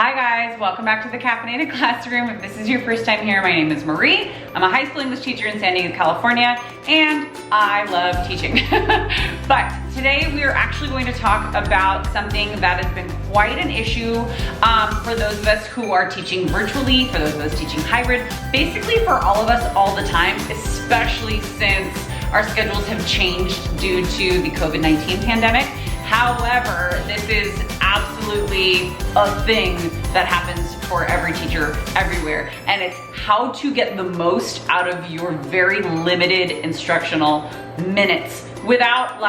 Hi guys, welcome back to the Caffeinated Classroom. If this is your first time here, my name is Marie. I'm a high school English teacher in San Diego, California, and I love teaching. But today we are actually going to talk about something that has been quite an issue for those of us who are teaching virtually, for those of us teaching hybrid, basically for all of us all the time, especially since our schedules have changed due to the COVID-19 pandemic. However, this is absolutely a thing that happens for every teacher everywhere, and it's how to get the most out of your very limited instructional minutes without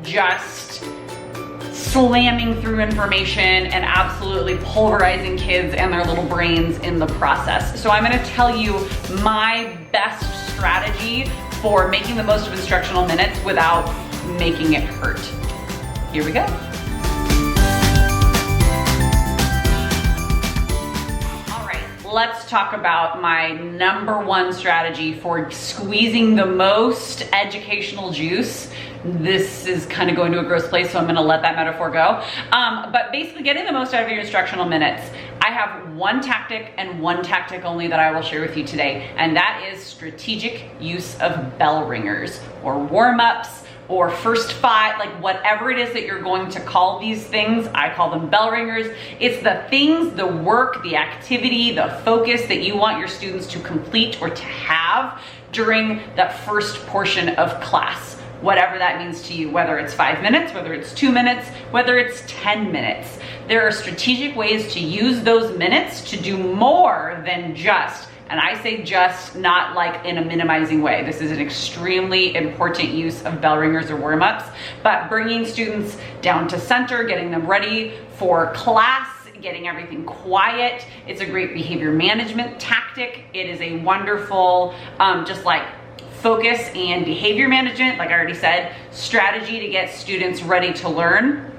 just slamming through information and absolutely pulverizing kids and their little brains in the process. So I'm going to tell you my best strategy for making the most of instructional minutes without making it hurt. Here we go. All right, let's talk about my number one strategy for squeezing the most educational juice. This is kind of going to a gross place, so I'm gonna let that metaphor go. But basically getting the most out of your instructional minutes. I have one tactic and one tactic only that I will share with you today, and that is strategic use of bell ringers or warm-ups, or first five, whatever it is that you're going to call these things. I call them bell ringers. It's the things, the work, the activity, the focus that you want your students to complete or to have during that first portion of class, whatever that means to you, whether it's 5 minutes, whether it's 2 minutes, whether it's 10 minutes. There are strategic ways to use those minutes to do more than just, and I say just not like in a minimizing way. This is an extremely important use of bell ringers or warm-ups, but bringing students down to center, getting them ready for class, getting everything quiet. It's a great behavior management tactic. It is a wonderful, focus and behavior management, like I already said, strategy to get students ready to learn,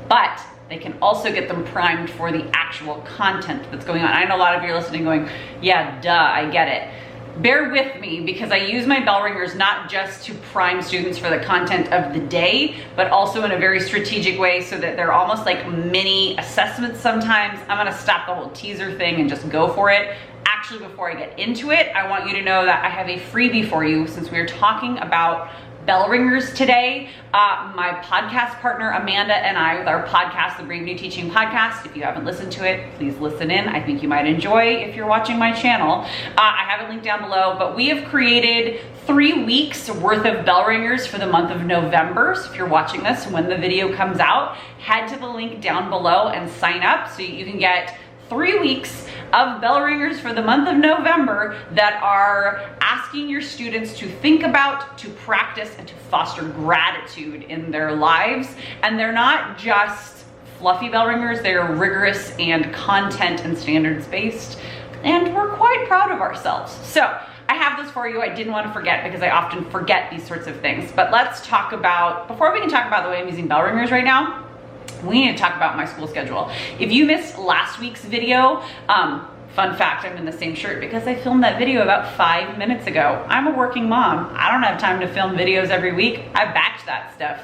but they can also get them primed for the actual content that's going on. I know a lot of you are listening going, yeah, duh, I get it. Bear with me because I use my bell ringers not just to prime students for the content of the day, but also in a very strategic way so that they're almost like mini assessments sometimes. I'm gonna stop the whole teaser thing and just go for it. Actually, before I get into it, I want you to know that I have a freebie for you since we are talking about bell ringers today. My podcast partner Amanda and I, with our podcast, the Brave New Teaching Podcast, if you haven't listened to it, please listen in. I think you might enjoy if you're watching my channel. I have it linked down below, but we have created 3 weeks worth of bell ringers for the month of November. So if you're watching this when the video comes out, head to the link down below and sign up so you can get 3 weeks of bell ringers for the month of November that are asking your students to think about, to practice, and to foster gratitude in their lives. And they're not just fluffy bell ringers, they're rigorous and content and standards based. And we're quite proud of ourselves. So I have this for you. I didn't want to forget because I often forget these sorts of things. But let's talk about, before we can talk about the way I'm using bell ringers right now, we need to talk about my school schedule. If you missed last week's video, fun fact, I'm in the same shirt because I filmed that video about 5 minutes ago. I'm a working mom. I don't have time to film videos every week. I batch that stuff.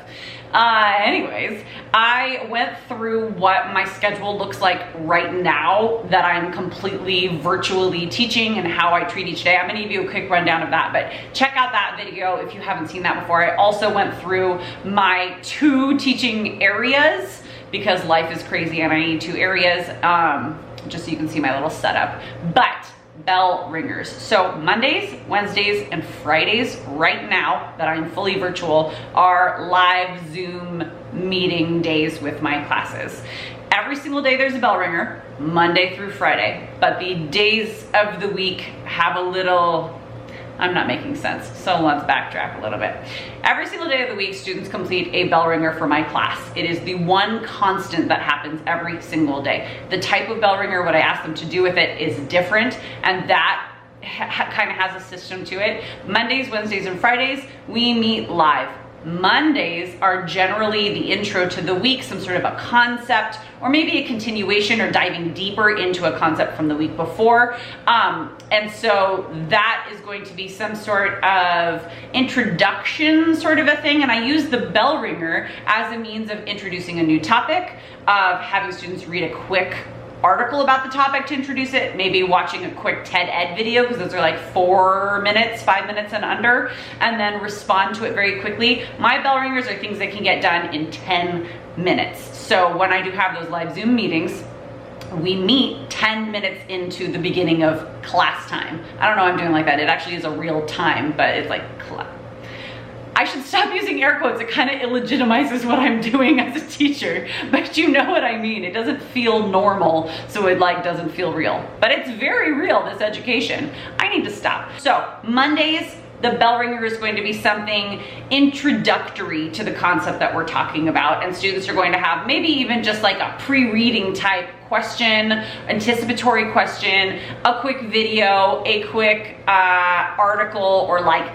Anyways, I went through what my schedule looks like right now that I'm completely virtually teaching and how I treat each day. I'm gonna give you a quick rundown of that, but check out that video if you haven't seen that before. I also went through my 2 teaching areas because life is crazy and I need 2 areas, just so you can see my little setup. But bell ringers. So Mondays, Wednesdays, and Fridays right now that I'm fully virtual are live Zoom meeting days with my classes. Every single day there's a bell ringer, Monday through Friday, but the days of the week have a little, I'm not making sense, so let's backtrack a little bit. Every single day of the week, students complete a bell ringer for my class. It is the one constant that happens every single day. The type of bell ringer, what I ask them to do with it is different, and that kind of has a system to it. Mondays, Wednesdays, and Fridays, we meet live. Mondays are generally the intro to the week, some sort of a concept, or maybe a continuation or diving deeper into a concept from the week before. And so that is going to be some sort of introduction sort of a thing. And I use the bell ringer as a means of introducing a new topic, of having students read a quick article about the topic to introduce it, maybe watching a quick TED Ed video, because those are like 4 minutes, 5 minutes and under, and then respond to it very quickly. My bell ringers are things that can get done in 10 minutes. So when I do have those live Zoom meetings, we meet 10 minutes into the beginning of class time. I don't know why I'm doing like that. It actually is a real time, but it's like I should stop using air quotes. It kind of illegitimizes what I'm doing as a teacher, but you know what I mean. It doesn't feel normal, so it like doesn't feel real. But it's very real, this education. I need to stop. So Mondays, the bell ringer is going to be something introductory to the concept that we're talking about, and students are going to have maybe even just like a pre-reading type question, anticipatory question, a quick video, a quick article, or like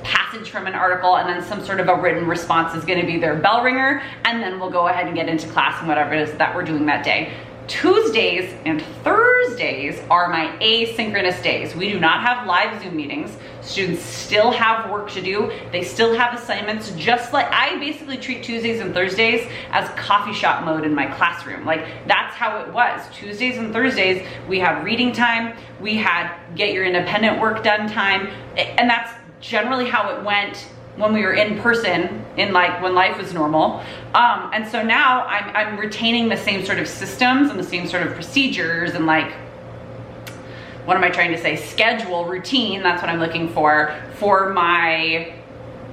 passage from an article, and then some sort of a written response is going to be their bell ringer, and then we'll go ahead and get into class and whatever it is that we're doing that day. Tuesdays and Thursdays are my asynchronous days. We do not have live Zoom meetings. Students still have work to do. They still have assignments, just like I basically treat Tuesdays and Thursdays as coffee shop mode in my classroom. Like that's how it was. Tuesdays and Thursdays, we had reading time, we had get your independent work done time, and that's generally how it went when we were in person, in like when life was normal. And so now I'm retaining the same sort of systems and the same sort of procedures and like, what am I trying to say? Schedule, routine, that's what I'm looking for my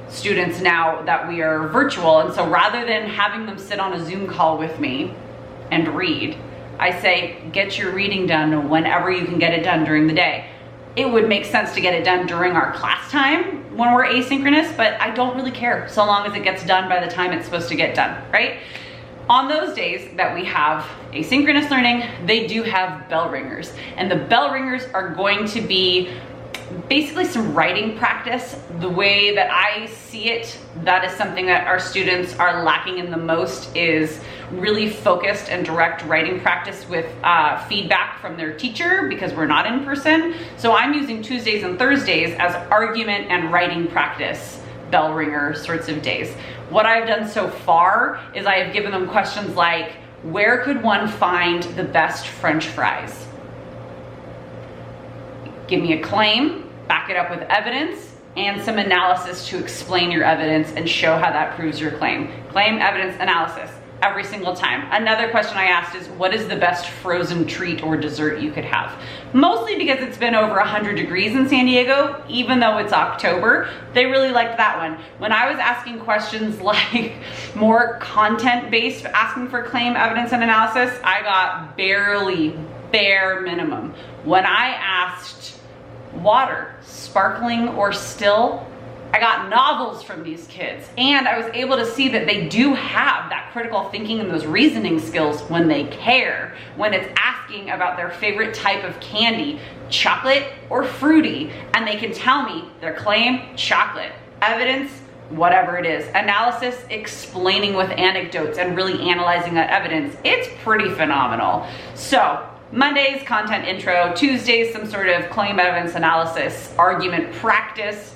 students now that we are virtual. And so rather than having them sit on a Zoom call with me and read, I say, get your reading done whenever you can get it done during the day. It would make sense to get it done during our class time when we're asynchronous, but I don't really care so long as it gets done by the time it's supposed to get done, right? On those days that we have asynchronous learning, they do have bell ringers, and the bell ringers are going to be basically some writing practice. The way that I see it, that is something that our students are lacking in the most, is really focused and direct writing practice with feedback from their teacher, because we're not in person. So I'm using Tuesdays and Thursdays as argument and writing practice bell ringer sorts of days. What I've done so far is I have given them questions like, where could one find the best French fries? Give me a claim, back it up with evidence, and some analysis to explain your evidence and show how that proves your claim. Claim, evidence, analysis, every single time. Another question I asked is, what is the best frozen treat or dessert you could have? Mostly because it's been over 100 degrees in San Diego, even though it's October. They really liked that one. When I was asking questions like more content-based, asking for claim, evidence, and analysis, I got bare minimum. When I asked water, sparkling or still, I got novels from these kids, and I was able to see that they do have that critical thinking and those reasoning skills when they care, when it's asking about their favorite type of candy, chocolate or fruity, and they can tell me their claim, chocolate, evidence, whatever it is, analysis, explaining with anecdotes and really analyzing that evidence. It's pretty phenomenal. So Mondays, content intro. Tuesdays, some sort of claim, evidence, analysis, argument practice.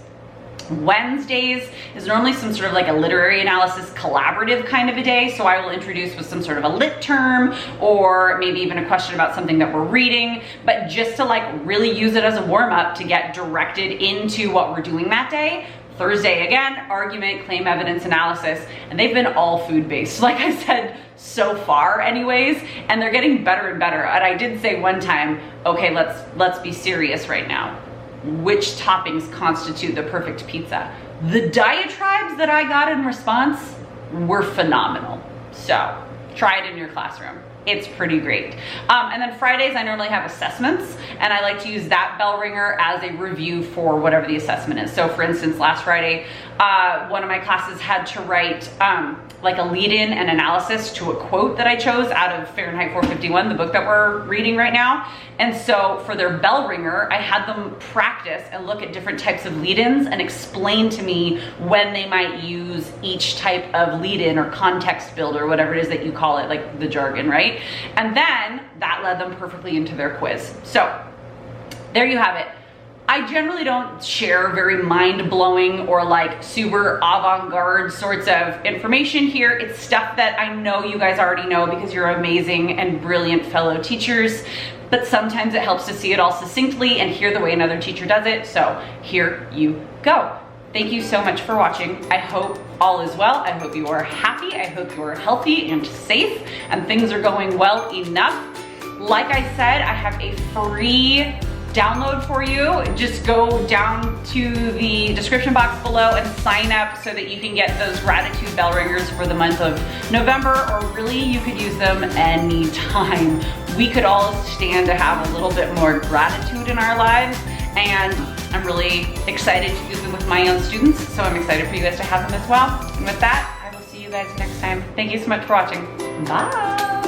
Wednesdays is normally some sort of like a literary analysis collaborative kind of a day. So I will introduce with some sort of a lit term, or maybe even a question about something that we're reading, but just to like really use it as a warm up to get directed into what we're doing that day. Thursday, again, argument, claim, evidence, analysis, and they've been all food-based, like I said, so far anyways, and they're getting better and better. And I did say one time, okay, let's be serious right now. Which toppings constitute the perfect pizza? The diatribes that I got in response were phenomenal. So try it in your classroom. It's pretty great. And then Fridays, I normally have assessments, and I like to use that bell ringer as a review for whatever the assessment is. So for instance, last Friday, one of my classes had to write like a lead-in and analysis to a quote that I chose out of Fahrenheit 451, the book that we're reading right now. And so for their bell ringer, I had them practice and look at different types of lead-ins and explain to me when they might use each type of lead-in or context builder, whatever it is that you call it, like the jargon, right? And then that led them perfectly into their quiz. So there you have it. I generally don't share very mind-blowing or like super avant-garde sorts of information here. It's stuff that I know you guys already know because you're amazing and brilliant fellow teachers, but sometimes it helps to see it all succinctly and hear the way another teacher does it. So here you go. Thank you so much for watching. I hope all is well. I hope you are happy. I hope you are healthy and safe and things are going well enough. Like I said, I have a free download for you. Just go down to the description box below and sign up so that you can get those gratitude bell ringers for the month of November, or really you could use them anytime. We could all stand to have a little bit more gratitude in our lives, and I'm really excited to use them with my own students, so I'm excited for you guys to have them as well. And with that, I will see you guys next time. Thank you so much for watching. Bye.